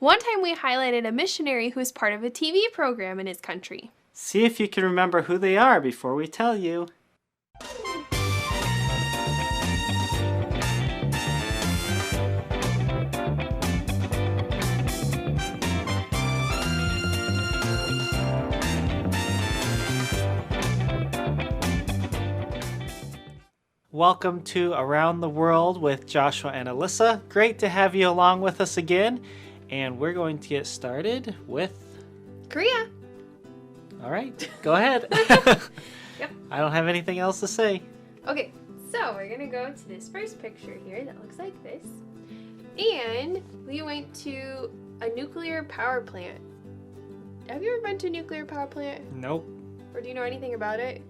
One time we highlighted a missionary who was part of a TV program in his country. See if you can remember who they are before we tell you. Welcome to Around the World with Joshua and Alyssa. Great to have you along with us again. And we're going to get started with Korea. All right, go ahead. Yep. I don't have anything else to say. Okay, so we're going to go to this first picture here that looks like this. And we went to a nuclear power plant. Have you ever been to a nuclear power plant? Nope. Or do you know anything about it?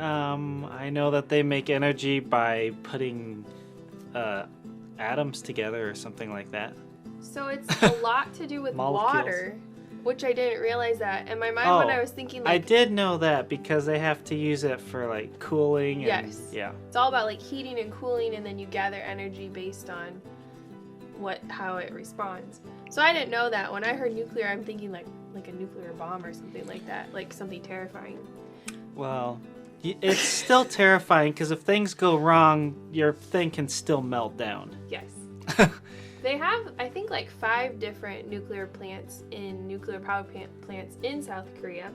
I know that they make energy by putting atoms together or something like that. So it's a lot to do with water, which I didn't realize that. In my mind, when I was thinking, like, I did know that because they have to use it for like cooling. Yes. Yeah. It's all about like heating and cooling, and then you gather energy based on how it responds. So I didn't know that. When I heard nuclear, I'm thinking like a nuclear bomb or something like that, like something terrifying. Well, it's still terrifying because if things go wrong, your thing can still melt down. Yes. They have, I think, like 5 different nuclear plants nuclear power plants in South Korea.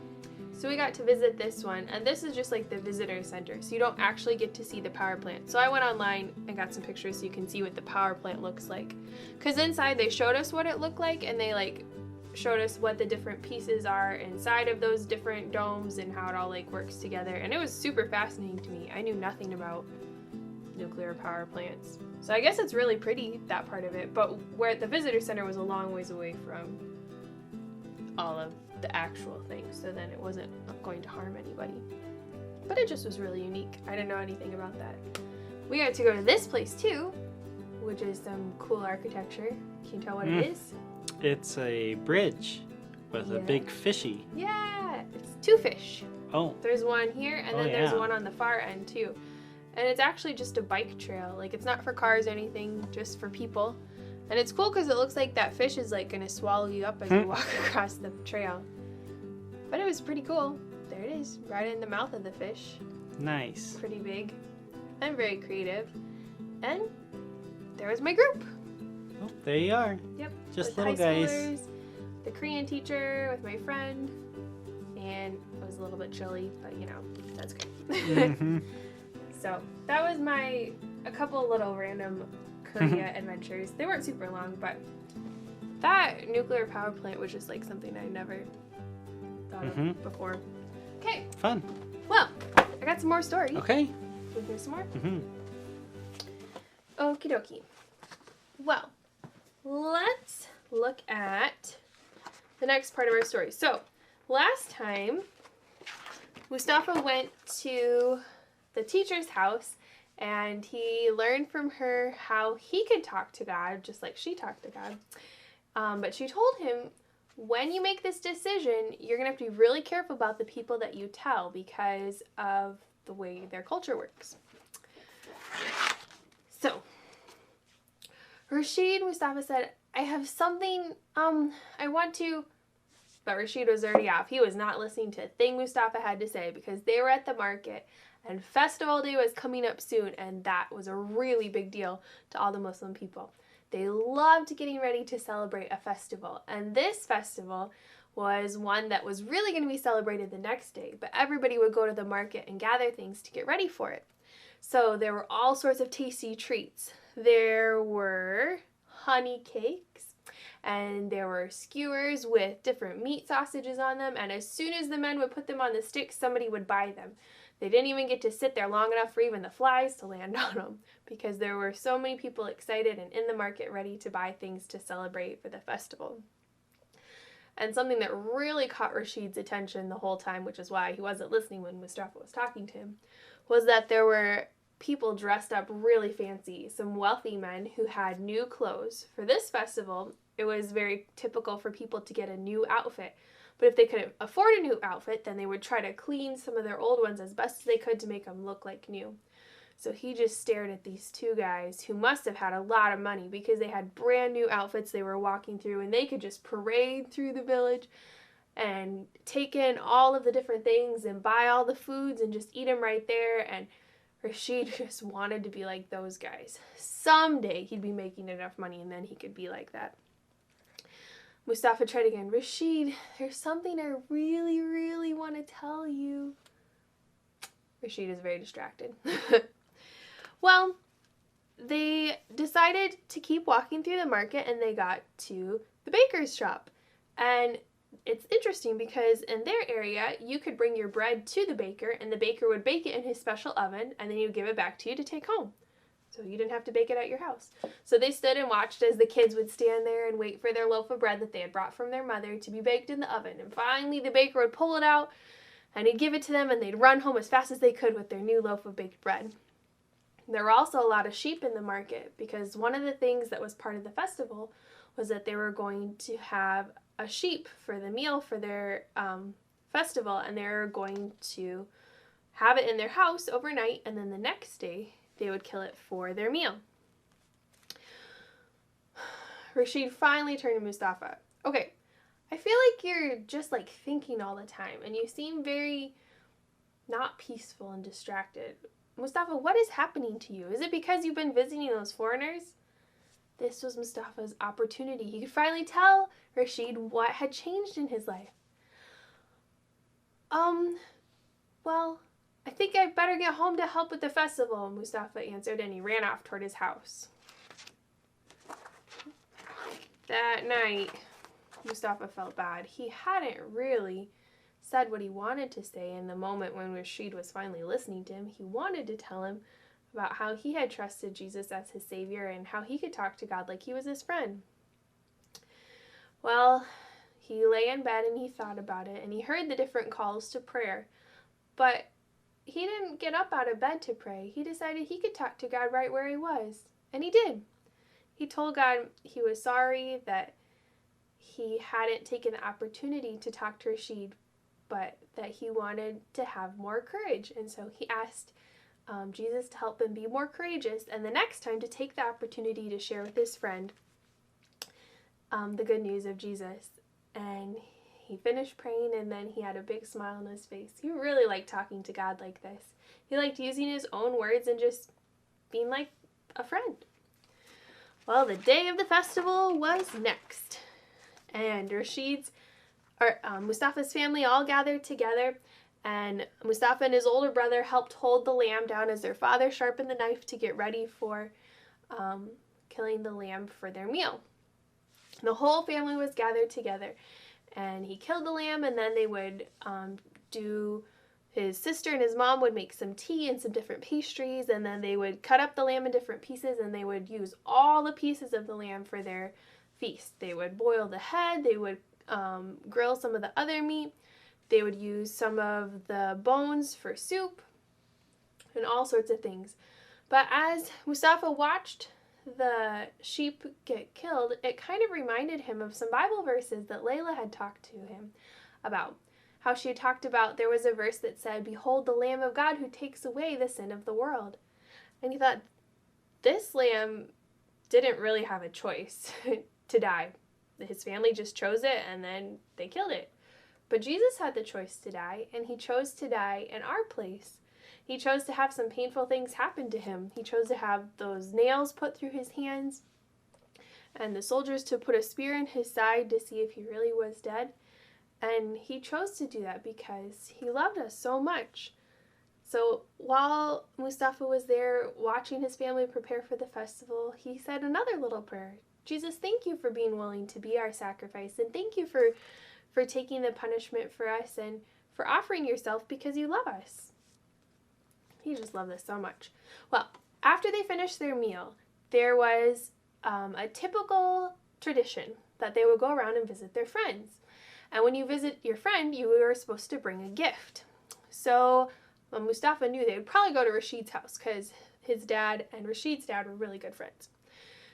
So we got to visit this one, and this is just like the visitor center, so you don't actually get to see the power plant. So I went online and got some pictures so you can see what the power plant looks like. Because inside they showed us what it looked like, and they like showed us what the different pieces are inside of those different domes and how it all like works together. And it was super fascinating to me. I knew nothing about nuclear power plants. So I guess it's really pretty, that part of it, but where the visitor center was a long ways away from all of the actual things, so then it wasn't going to harm anybody. But it just was really unique. I didn't know anything about that. We got to go to this place too, which is some cool architecture. Can you tell what it is? It's a bridge with a big fishy. Yeah, it's 2 fish. Oh. There's one here, and then there's one on the far end too. And it's actually just a bike trail. Like, it's not for cars or anything, just for people. And it's cool because it looks like that fish is like gonna swallow you up as you walk across the trail. But it was pretty cool. There it is, right in the mouth of the fish. Nice. Pretty big and very creative. And there was my group. Oh, there you are. Yep. Just with little high guys. Schoolers, the Korean teacher with my friend. And it was a little bit chilly, but you know, that's good. Mm-hmm. So that was a couple little random Korea adventures. They weren't super long, but that nuclear power plant was just like something I never thought of before. Okay. Fun. Well, I got some more stories. Okay. Want to hear some more? Mm-hmm. Okie dokie. Well, let's look at the next part of our story. So, last time, Mustafa went to the teacher's house, and he learned from her how he could talk to God, just like she talked to God. But she told him, when you make this decision, you're going to have to be really careful about the people that you tell because of the way their culture works. So, Rashid Mustafa said, I have something, I want to... But Rashid was already off. He was not listening to a thing Mustafa had to say because they were at the market and Festival Day was coming up soon, and that was a really big deal to all the Muslim people. They loved getting ready to celebrate a festival, and this festival was one that was really going to be celebrated the next day, but everybody would go to the market and gather things to get ready for it. So there were all sorts of tasty treats. There were honey cakes, and there were skewers with different meat sausages on them, and as soon as the men would put them on the sticks, somebody would buy them. They didn't even get to sit there long enough for even the flies to land on them because there were so many people excited and in the market ready to buy things to celebrate for the festival. And something that really caught Rashid's attention the whole time, which is why he wasn't listening when Mustafa was talking to him, was that there were people dressed up really fancy, some wealthy men who had new clothes. For this festival, it was very typical for people to get a new outfit. But if they couldn't afford a new outfit, then they would try to clean some of their old ones as best as they could to make them look like new. So he just stared at these two guys who must have had a lot of money because they had brand new outfits they were walking through, and they could just parade through the village and take in all of the different things and buy all the foods and just eat them right there. And Rashid just wanted to be like those guys. Someday he'd be making enough money and then he could be like that. Mustafa tried again. Rashid, there's something I really, really want to tell you. Rashid is very distracted. Well, they decided to keep walking through the market, and they got to the baker's shop. And it's interesting because in their area, you could bring your bread to the baker, and the baker would bake it in his special oven, and then he would give it back to you to take home. So you didn't have to bake it at your house. So they stood and watched as the kids would stand there and wait for their loaf of bread that they had brought from their mother to be baked in the oven. And finally the baker would pull it out and he'd give it to them, and they'd run home as fast as they could with their new loaf of baked bread. There were also a lot of sheep in the market because one of the things that was part of the festival was that they were going to have a sheep for the meal for their festival, and they were going to have it in their house overnight, and then the next day they would kill it for their meal. Rashid finally turned to Mustafa. Okay, I feel like you're just like thinking all the time, and you seem very not peaceful and distracted. Mustafa, what is happening to you? Is it because you've been visiting those foreigners? This was Mustafa's opportunity. He could finally tell Rashid what had changed in his life. Well, I think I'd better get home to help with the festival, Mustafa answered, and he ran off toward his house. That night, Mustafa felt bad. He hadn't really said what he wanted to say in the moment when Rashid was finally listening to him. He wanted to tell him about how he had trusted Jesus as his Savior and how he could talk to God like he was his friend. Well, he lay in bed and he thought about it, and he heard the different calls to prayer. But he didn't get up out of bed to pray. He decided he could talk to God right where he was. And he did. He told God he was sorry that he hadn't taken the opportunity to talk to Rashid, but that he wanted to have more courage. And so he asked Jesus to help him be more courageous, and the next time to take the opportunity to share with his friend the good news of Jesus. And he finished praying, and then he had a big smile on his face. He really liked talking to God like this. He liked using his own words and just being like a friend. Well, the day of the festival was next, and Mustafa's family all gathered together, and Mustafa and his older brother helped hold the lamb down as their father sharpened the knife to get ready for killing the lamb for their meal. The whole family was gathered together, and he killed the lamb, and then they would his sister and his mom would make some tea and some different pastries, and then they would cut up the lamb in different pieces, and they would use all the pieces of the lamb for their feast. They would boil the head, they would grill some of the other meat, they would use some of the bones for soup, and all sorts of things. But as Mustafa watched the sheep get killed, it kind of reminded him of some Bible verses that Layla had talked to him about. How she had talked about, there was a verse that said, "Behold the Lamb of God who takes away the sin of the world." And he thought, this lamb didn't really have a choice to die. His family just chose it, and then they killed it. But Jesus had the choice to die, and he chose to die in our place. He chose to have some painful things happen to him. He chose to have those nails put through his hands, and the soldiers to put a spear in his side to see if he really was dead. And he chose to do that because he loved us so much. So while Mustafa was there watching his family prepare for the festival, he said another little prayer. Jesus, thank you for being willing to be our sacrifice, and thank you for taking the punishment for us and for offering yourself because you love us. He just loved us so much. Well, after they finished their meal, there was a typical tradition that they would go around and visit their friends. And when you visit your friend, you were supposed to bring a gift. So Mustafa knew they would probably go to Rashid's house because his dad and Rashid's dad were really good friends.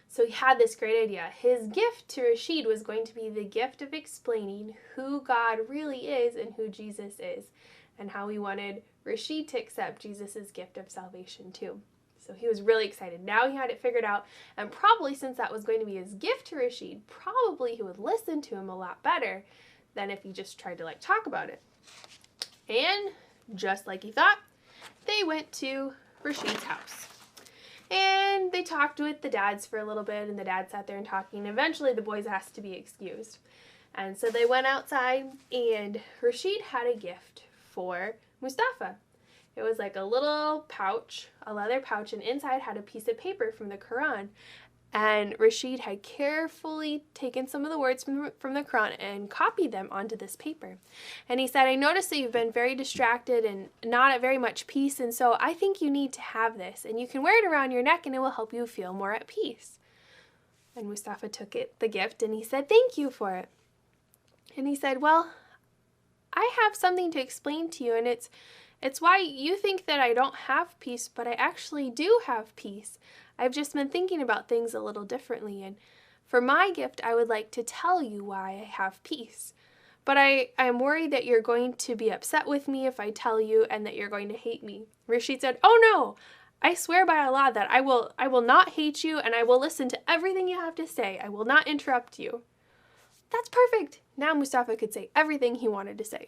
So he had this great idea. His gift to Rashid was going to be the gift of explaining who God really is and who Jesus is, and how he wanted Rashid to accept Jesus' gift of salvation too. So he was really excited. Now he had it figured out, and probably since that was going to be his gift to Rashid, probably he would listen to him a lot better than if he just tried to like talk about it. And just like he thought, they went to Rashid's house. And they talked with the dads for a little bit, and the dad sat there and talking. And eventually the boys asked to be excused. And so they went outside, and Rashid had a gift for Mustafa. It was like a little pouch, a leather pouch, and inside had a piece of paper from the Quran. And Rashid had carefully taken some of the words from the Quran and copied them onto this paper. And he said, I noticed that you've been very distracted and not at very much peace, and so I think you need to have this. And you can wear it around your neck and it will help you feel more at peace. And Mustafa took the gift, and he said, thank you for it. And he said, well, I have something to explain to you, and it's why you think that I don't have peace, but I actually do have peace. I've just been thinking about things a little differently, and for my gift, I would like to tell you why I have peace. But I'm worried that you're going to be upset with me if I tell you, and that you're going to hate me. Rashid said, oh no, I swear by Allah that I will not hate you, and I will listen to everything you have to say. I will not interrupt you. That's perfect. Now Mustafa could say everything he wanted to say,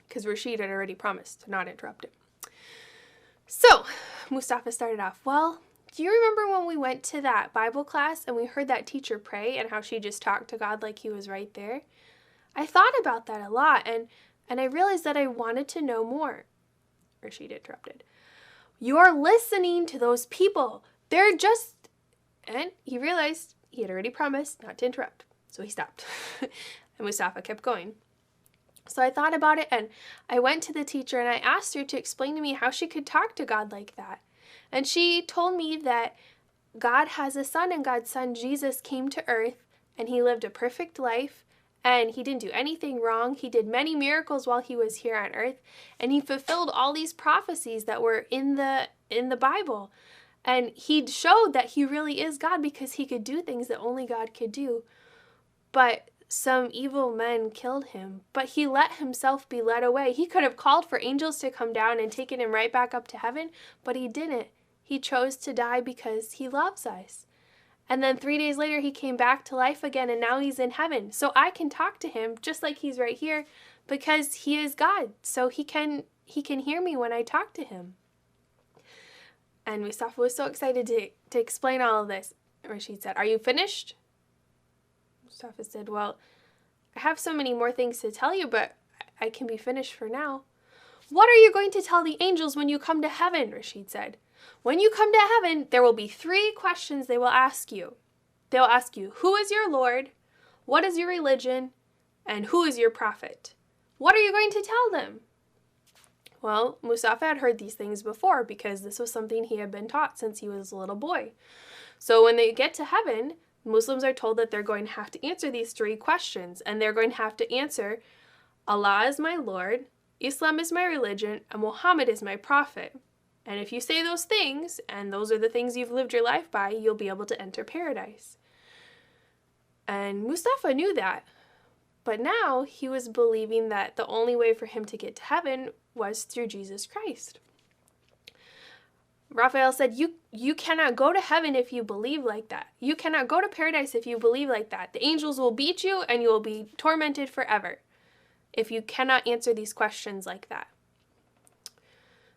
because Rashid had already promised to not interrupt him. So Mustafa started off, well, do you remember when we went to that Bible class and we heard that teacher pray and how she just talked to God like he was right there? I thought about that a lot, and I realized that I wanted to know more. Rashid interrupted. You're listening to those people. They're just... And he realized he had already promised not to interrupt. So he stopped. And Mustafa kept going. So I thought about it, and I went to the teacher and I asked her to explain to me how she could talk to God like that. And she told me that God has a son, and God's son Jesus came to earth, and he lived a perfect life, and he didn't do anything wrong. He did many miracles while he was here on earth, and he fulfilled all these prophecies that were in the Bible. And he showed that he really is God because he could do things that only God could do. But some evil men killed him, but he let himself be led away. He could have called for angels to come down and taken him right back up to heaven, but he didn't. He chose to die because he loves us. And then 3 days later, he came back to life again, and now he's in heaven. So I can talk to him just like he's right here because he is God. So he can hear me when I talk to him. And Mustafa was so excited to explain all of this. Rashid said, are you finished? Mustafa said, well, I have so many more things to tell you, but I can be finished for now. What are you going to tell the angels when you come to heaven? Rashid said. When you come to heaven, there will be 3 questions they will ask you. They'll ask you, who is your Lord? What is your religion? And who is your prophet? What are you going to tell them? Well, Mustafa had heard these things before because this was something he had been taught since he was a little boy. So when they get to heaven, Muslims are told that they're going to have to answer these 3 questions, and they're going to have to answer, Allah is my Lord, Islam is my religion, and Muhammad is my prophet. And if you say those things, and those are the things you've lived your life by, you'll be able to enter paradise. And Mustafa knew that. But now he was believing that the only way for him to get to heaven was through Jesus Christ. Raphael said, you cannot go to heaven if you believe like that. You cannot go to paradise if you believe like that. The angels will beat you and you will be tormented forever if you cannot answer these questions like that.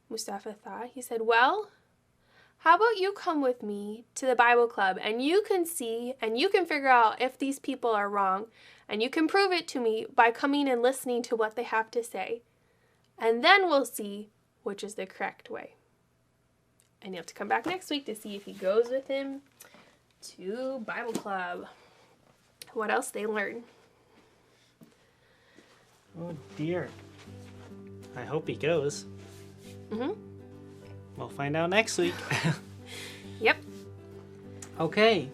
Mustafa thought. He said, well, how about you come with me to the Bible club and you can see and you can figure out if these people are wrong, and you can prove it to me by coming and listening to what they have to say. And then we'll see which is the correct way. And you have to come back next week to see if he goes with him to Bible club. What else they learn. Oh dear. I hope he goes. Mm-hmm. We'll find out next week. Yep. Okay.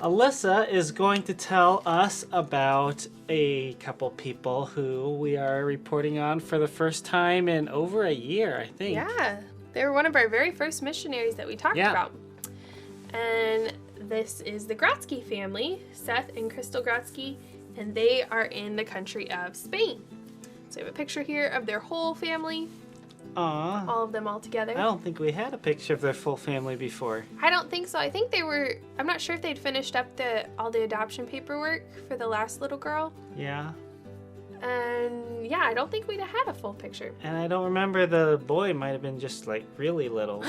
Alyssa is going to tell us about a couple people who we are reporting on for the first time in over a year, I think. Yeah. They were one of our very first missionaries that we talked about. And this is the Grotsky family, Seth and Crystal Grotsky, and they are in the country of Spain. So I have a picture here of their whole family. Aw. All of them all together. I don't think we had a picture of their full family before. I don't think so. I think they were, I'm not sure if they'd finished up all the adoption paperwork for the last little girl. Yeah. And yeah, I don't think we'd have had a full picture. And I don't remember, the boy might have been just like really little.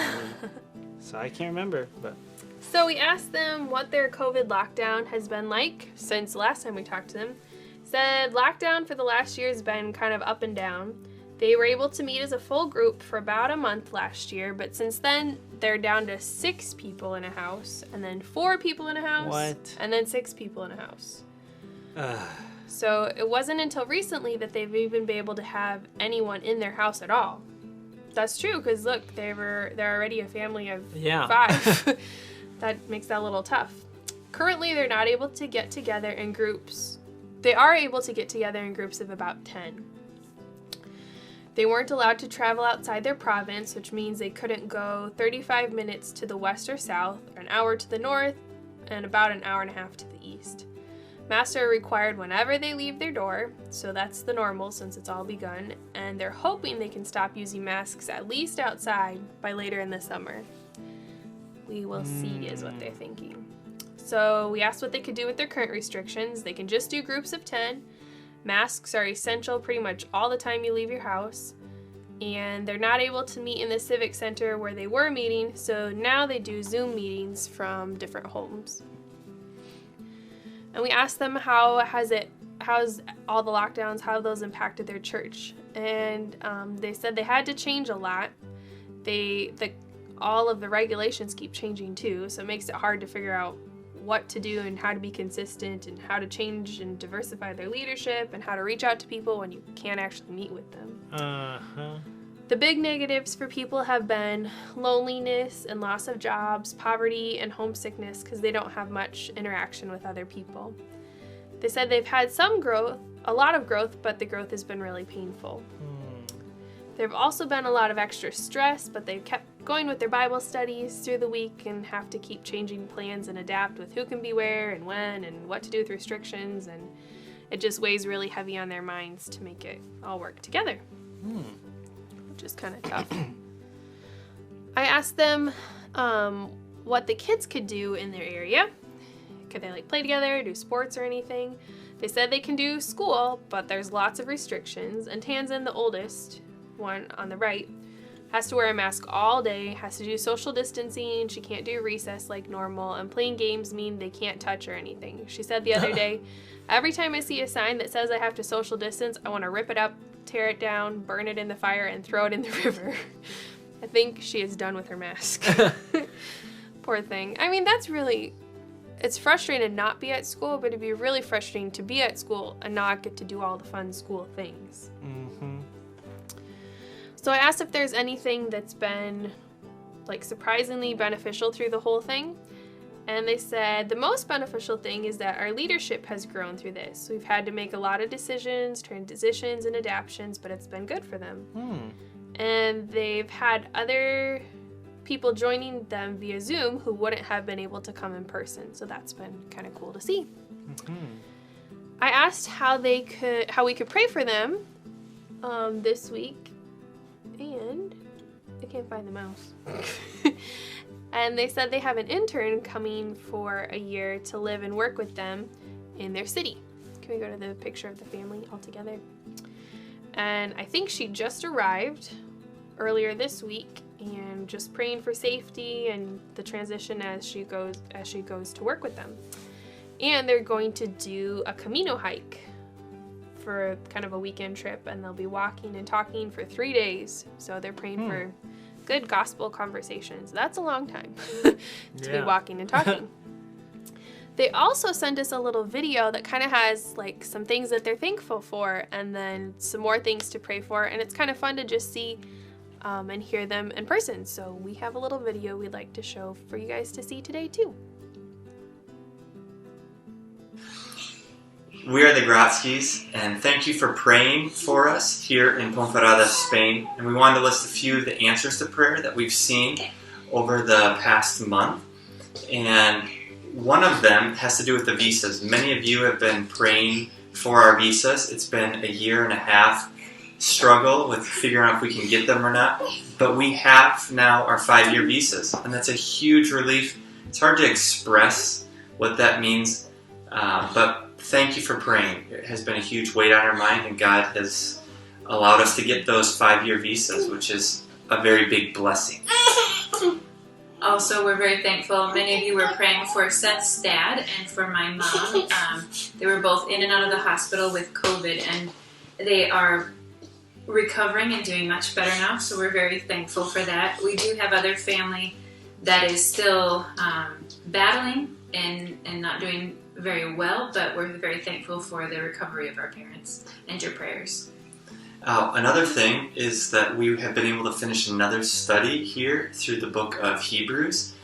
So I can't remember, but. So we asked them what their COVID lockdown has been like since the last time we talked to them. Said lockdown for the last year has been kind of up and down. They were able to meet as a full group for about a month last year, but since then they're down to 6 people in a house, and then 4 people in a house, What? and then 6 people in a house. Ugh. So it wasn't until recently that they've even been able to have anyone in their house at all. That's true, because look, they're already a family of 5. That makes that a little tough. Currently, they're not able to get together in groups. They are able to get together in groups of about 10. They weren't allowed to travel outside their province, which means they couldn't go 35 minutes to the west or south, or an hour to the north, and about an hour and a half to the east. Masks are required whenever they leave their door, so that's the normal since it's all begun, and they're hoping they can stop using masks at least outside by later in the summer. We will see is what they're thinking. So we asked what they could do with their current restrictions. They can just do groups of 10. Masks are essential pretty much all the time you leave your house. And they're not able to meet in the civic center where they were meeting, so now they do Zoom meetings from different homes. And we asked them how's all the lockdowns, how those impacted their church. And they said they had to change a lot. All of the regulations keep changing too, so it makes it hard to figure out what to do and how to be consistent and how to change and diversify their leadership and how to reach out to people when you can't actually meet with them. Uh-huh. The big negatives for people have been loneliness and loss of jobs, poverty, and homesickness because they don't have much interaction with other people. They said they've had some growth, a lot of growth, but the growth has been really painful. There have also been a lot of extra stress, but they've kept going with their Bible studies through the week and have to keep changing plans and adapt with who can be where and when and what to do with restrictions, and it just weighs really heavy on their minds to make it all work together, which is kind of tough. I asked them what the kids could do in their area. Could they play together, do sports or anything? They said they can do school, but there's lots of restrictions, and Tanzan, the oldest one on the right, has to wear a mask all day, has to do social distancing, she can't do recess like normal, and playing games mean they can't touch or anything. She said the other day, every time I see a sign that says I have to social distance, I want to rip it up, tear it down, burn it in the fire, and throw it in the river. I think she is done with her mask. Poor thing. I mean, it's frustrating to not be at school, but it'd be really frustrating to be at school and not get to do all the fun school things. Mm-hmm. So I asked if there's anything that's been surprisingly beneficial through the whole thing. And they said the most beneficial thing is that our leadership has grown through this. We've had to make a lot of decisions, transitions, and adaptations, but it's been good for them. And they've had other people joining them via Zoom who wouldn't have been able to come in person. So that's been kind of cool to see. I asked how we could pray for them this week. And I can't find the mouse. And they said they have an intern coming for a year to live and work with them in their city. Can we go to the picture of the family all together? And I think she just arrived earlier this week, and just praying for safety and the transition as she goes to work with them. And they're going to do a Camino hike for kind of a weekend trip, and they'll be walking and talking for 3 days. So they're praying for good gospel conversations. That's a long time to be walking and talking. They also sent us a little video that kind of has some things that they're thankful for and then some more things to pray for, and it's kind of fun to just see and hear them in person. So we have a little video we'd like to show for you guys to see today too. We are the Gratskys, and thank you for praying for us here in Ponferrada, Spain. And we wanted to list a few of the answers to prayer that we've seen over the past month. And one of them has to do with the visas. Many of you have been praying for our visas. It's been a year and a half struggle with figuring out if we can get them or not. But we have now our 5-year visas, and that's a huge relief. It's hard to express what that means, but thank you for praying. It has been a huge weight on our mind, and God has allowed us to get those 5-year visas, which is a very big blessing. Also, we're very thankful. Many of you were praying for Seth's dad and for my mom. They were both in and out of the hospital with COVID, and they are recovering and doing much better now, so we're very thankful for that. We do have other family that is still battling and not doing very well, but we're very thankful for the recovery of our parents and your prayers. Another thing is that we have been able to finish another study here through the book of Hebrews,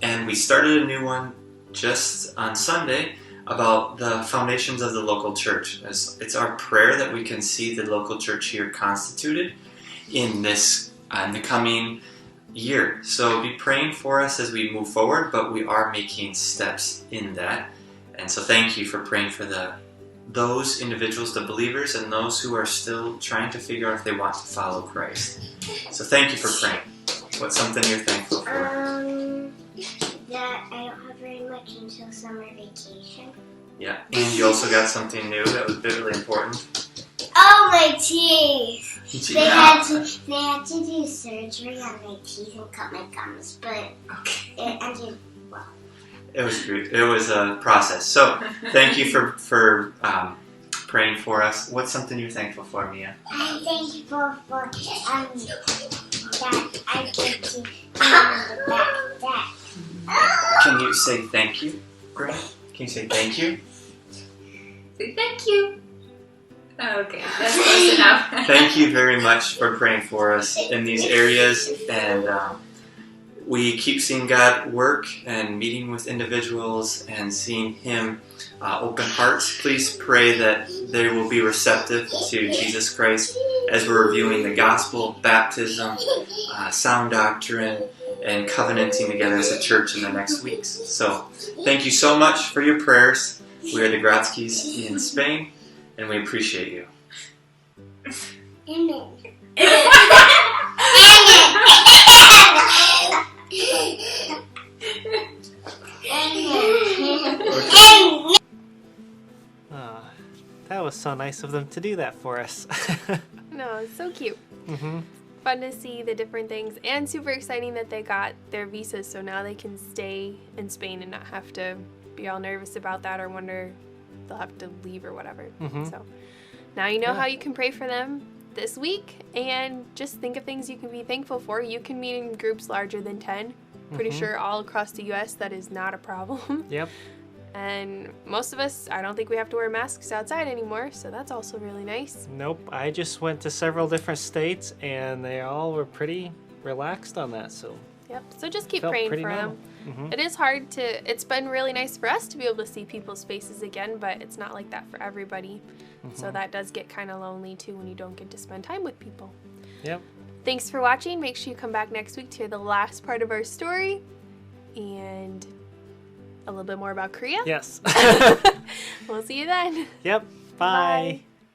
and we started a new one just on Sunday about the foundations of the local church. It's our prayer that we can see the local church here constituted in the coming year. So be praying for us as we move forward, but we are making steps in that. And so thank you for praying for those individuals, the believers, and those who are still trying to figure out if they want to follow Christ. So thank you for praying. What's something you're thankful for? That I don't have very much until summer vacation. Yeah, and you also got something new that was really important. Oh, my teeth! They had to do surgery on my teeth and cut my gums, but it ended well. It was great. It was a process. So thank you for praying for us. What's something you're thankful for, Mia? I'm thankful for that I get to be on the back deck. Can you say thank you, Grant? Can you say thank you? Say thank you. Okay, that's close enough. Thank you very much for praying for us in these areas, and we keep seeing God work and meeting with individuals and seeing Him open hearts. Please pray that they will be receptive to Jesus Christ as we're reviewing the gospel, baptism, sound doctrine, and covenanting together as a church in the next weeks. So thank you so much for your prayers. We are the Gratskys in Spain, and we appreciate you. Amen. That was so nice of them to do that for us. No, it's so cute. Mm-hmm. Fun to see the different things, and super exciting that they got their visas, so now they can stay in Spain and not have to be all nervous about that or wonder they'll have to leave or whatever. Mm-hmm. So now you know how you can pray for them this week, and just think of things you can be thankful for. You can meet in groups larger than 10. Pretty sure all across the U.S. that is not a problem. Yep. And most of us, I don't think we have to wear masks outside anymore, so that's also really nice. Nope. I just went to several different states, and they all were pretty relaxed on that. So Yep. So just keep felt praying pretty for normal. them. Mm-hmm. It is hard to, it's been really nice for us to be able to see people's faces again, but it's not like that for everybody. So that does get kind of lonely too when you don't get to spend time with people. Yep. Thanks for watching. Make sure you come back next week to hear the last part of our story and a little bit more about Korea. Yes. We'll see you then. Yep. Bye. Bye.